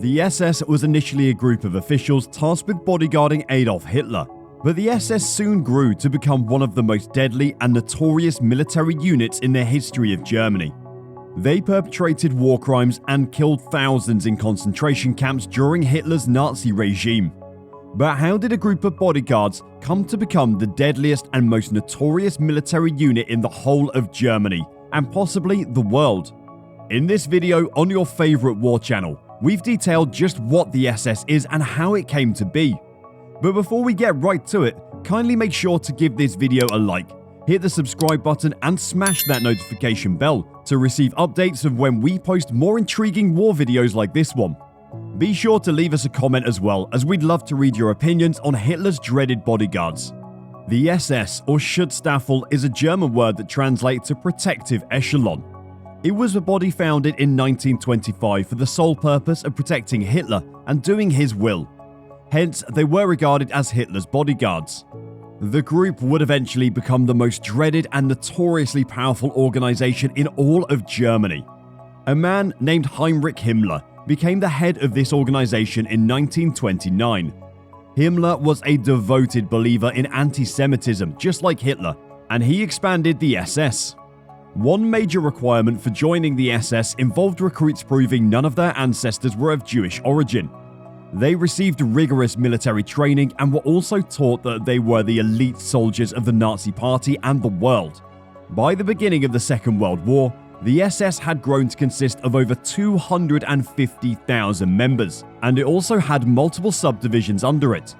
The SS was initially a group of officials tasked with bodyguarding Adolf Hitler, but the SS soon grew to become one of the most deadly and notorious military units in the history of Germany. They perpetrated war crimes and killed thousands in concentration camps during Hitler's Nazi regime. But how did a group of bodyguards come to become the deadliest and most notorious military unit in the whole of Germany, and possibly the world? In this video on your favorite war channel, we've detailed just what the SS is and how it came to be. But before we get right to it, kindly make sure to give this video a like, hit the subscribe button and smash that notification bell to receive updates of when we post more intriguing war videos like this one. Be sure to leave us a comment as well, as we'd love to read your opinions on Hitler's dreaded bodyguards. The SS, or Schutzstaffel, is a German word that translates to protective echelon. It was a body founded in 1925 for the sole purpose of protecting Hitler and doing his will. Hence, they were regarded as Hitler's bodyguards. The group would eventually become the most dreaded and notoriously powerful organization in all of Germany. A man named Heinrich Himmler became the head of this organization in 1929. Himmler was a devoted believer in anti-Semitism, just like Hitler, and he expanded the SS. One major requirement for joining the SS involved recruits proving none of their ancestors were of Jewish origin. They received rigorous military training and were also taught that they were the elite soldiers of the Nazi Party and the world. By the beginning of the Second World War, the SS had grown to consist of over 250,000 members, and it also had multiple subdivisions under it.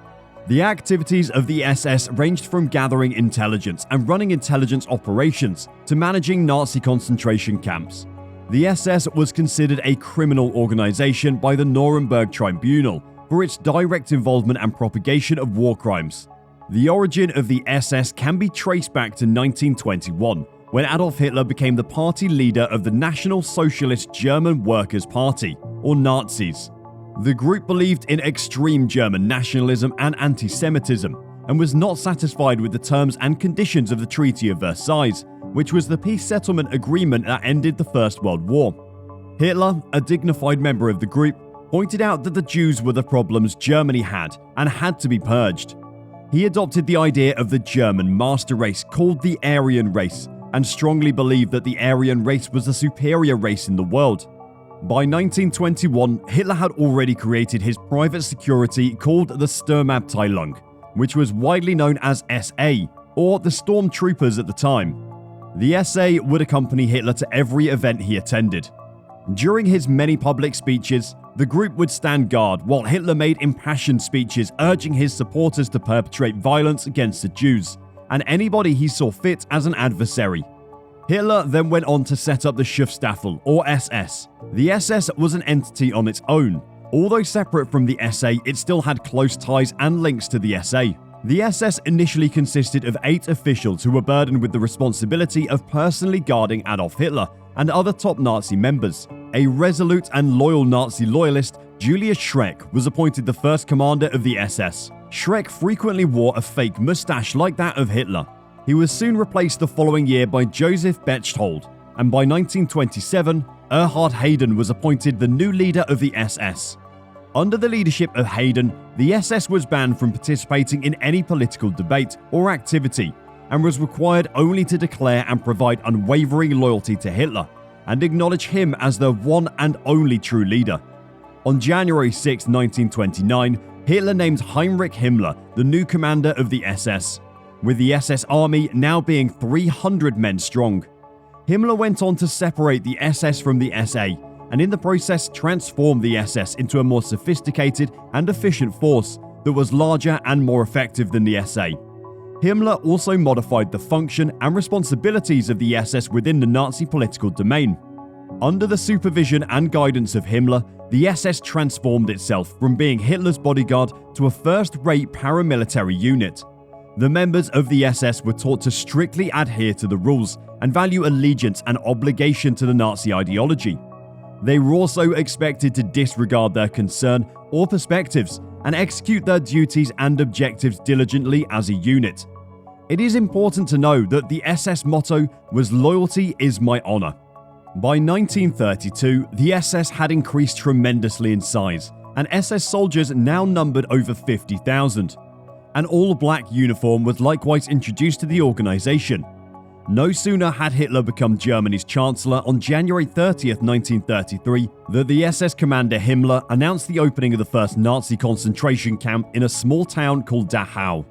The activities of the SS ranged from gathering intelligence and running intelligence operations to managing Nazi concentration camps. The SS was considered a criminal organization by the Nuremberg Tribunal for its direct involvement and propagation of war crimes. The origin of the SS can be traced back to 1921, when Adolf Hitler became the party leader of the National Socialist German Workers' Party, or Nazis. The group believed in extreme German nationalism and anti-Semitism, and was not satisfied with the terms and conditions of the Treaty of Versailles, which was the peace settlement agreement that ended the First World War. Hitler, a dignified member of the group, pointed out that the Jews were the problems Germany had and had to be purged. He adopted the idea of the German master race called the Aryan race, and strongly believed that the Aryan race was the superior race in the world. By 1921, Hitler had already created his private security called the Sturmabteilung, which was widely known as SA, or the Stormtroopers at the time. The SA would accompany Hitler to every event he attended. During his many public speeches, the group would stand guard while Hitler made impassioned speeches urging his supporters to perpetrate violence against the Jews and anybody he saw fit as an adversary. Hitler then went on to set up the Schutzstaffel, or SS. The SS was an entity on its own. Although separate from the SA, it still had close ties and links to the SA. The SS initially consisted of 8 officials who were burdened with the responsibility of personally guarding Adolf Hitler and other top Nazi members. A resolute and loyal Nazi loyalist, Julius Schreck, was appointed the first commander of the SS. Schreck frequently wore a fake mustache like that of Hitler. He was soon replaced the following year by Joseph Bechtold, and by 1927, Erhard Hayden was appointed the new leader of the SS. Under the leadership of Hayden, the SS was banned from participating in any political debate or activity, and was required only to declare and provide unwavering loyalty to Hitler, and acknowledge him as the one and only true leader. On January 6, 1929, Hitler named Heinrich Himmler the new commander of the SS, with the SS army now being 300 men strong. Himmler went on to separate the SS from the SA, and in the process transformed the SS into a more sophisticated and efficient force that was larger and more effective than the SA. Himmler also modified the function and responsibilities of the SS within the Nazi political domain. Under the supervision and guidance of Himmler, the SS transformed itself from being Hitler's bodyguard to a first-rate paramilitary unit. The members of the SS were taught to strictly adhere to the rules and value allegiance and obligation to the Nazi ideology. They were also expected to disregard their concern or perspectives and execute their duties and objectives diligently as a unit. It is important to know that the SS motto was "Loyalty is my honor." By 1932, the SS had increased tremendously in size, and SS soldiers now numbered over 50,000. An all-black uniform was likewise introduced to the organization. No sooner had Hitler become Germany's Chancellor on January 30th, 1933, than the SS commander Himmler announced the opening of the first Nazi concentration camp in a small town called Dachau.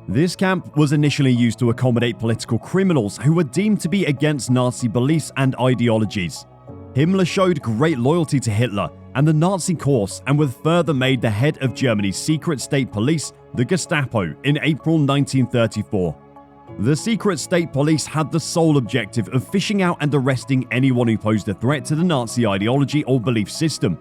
This camp was initially used to accommodate political criminals who were deemed to be against Nazi beliefs and ideologies. Himmler showed great loyalty to Hitler and the Nazi cause and was further made the head of Germany's secret state police, the Gestapo, in April 1934. The secret state police had the sole objective of fishing out and arresting anyone who posed a threat to the Nazi ideology or belief system.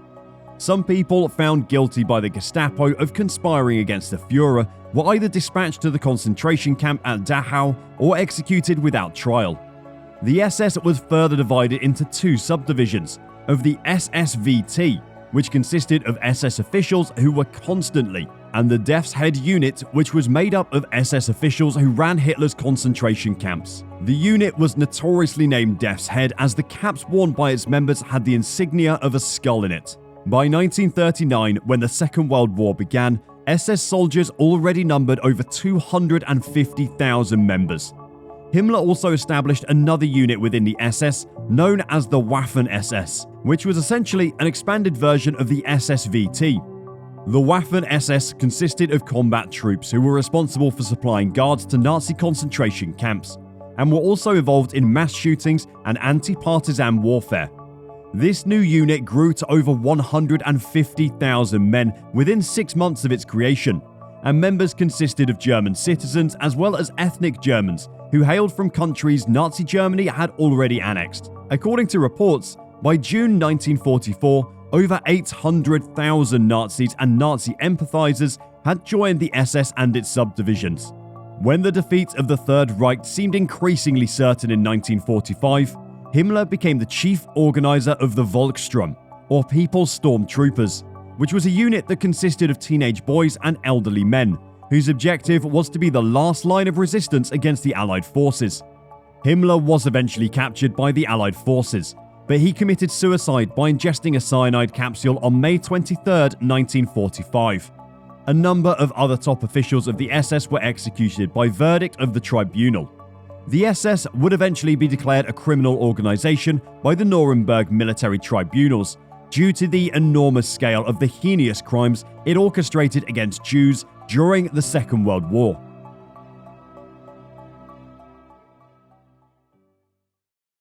Some people found guilty by the Gestapo of conspiring against the Führer were either dispatched to the concentration camp at Dachau or executed without trial. The SS was further divided into two subdivisions of the SSVT, which consisted of SS officials who were constantly, and the Death's Head unit, which was made up of SS officials who ran Hitler's concentration camps. The unit was notoriously named Death's Head as the caps worn by its members had the insignia of a skull in it. By 1939, when the Second World War began, SS soldiers already numbered over 250,000 members. Himmler also established another unit within the SS known as the Waffen-SS, which was essentially an expanded version of the SSVT. The Waffen-SS consisted of combat troops who were responsible for supplying guards to Nazi concentration camps, and were also involved in mass shootings and anti-partisan warfare. This new unit grew to over 150,000 men within 6 months of its creation, and members consisted of German citizens as well as ethnic Germans who hailed from countries Nazi Germany had already annexed. According to reports, by June 1944, over 800,000 Nazis and Nazi empathizers had joined the SS and its subdivisions. When the defeat of the Third Reich seemed increasingly certain in 1945, Himmler became the chief organizer of the Volkssturm, or People's Storm Troopers, which was a unit that consisted of teenage boys and elderly men, whose objective was to be the last line of resistance against the Allied forces. Himmler was eventually captured by the Allied forces, but he committed suicide by ingesting a cyanide capsule on May 23, 1945. A number of other top officials of the SS were executed by verdict of the tribunal. The SS would eventually be declared a criminal organization by the Nuremberg military tribunals due to the enormous scale of the heinous crimes it orchestrated against Jews during the Second World War.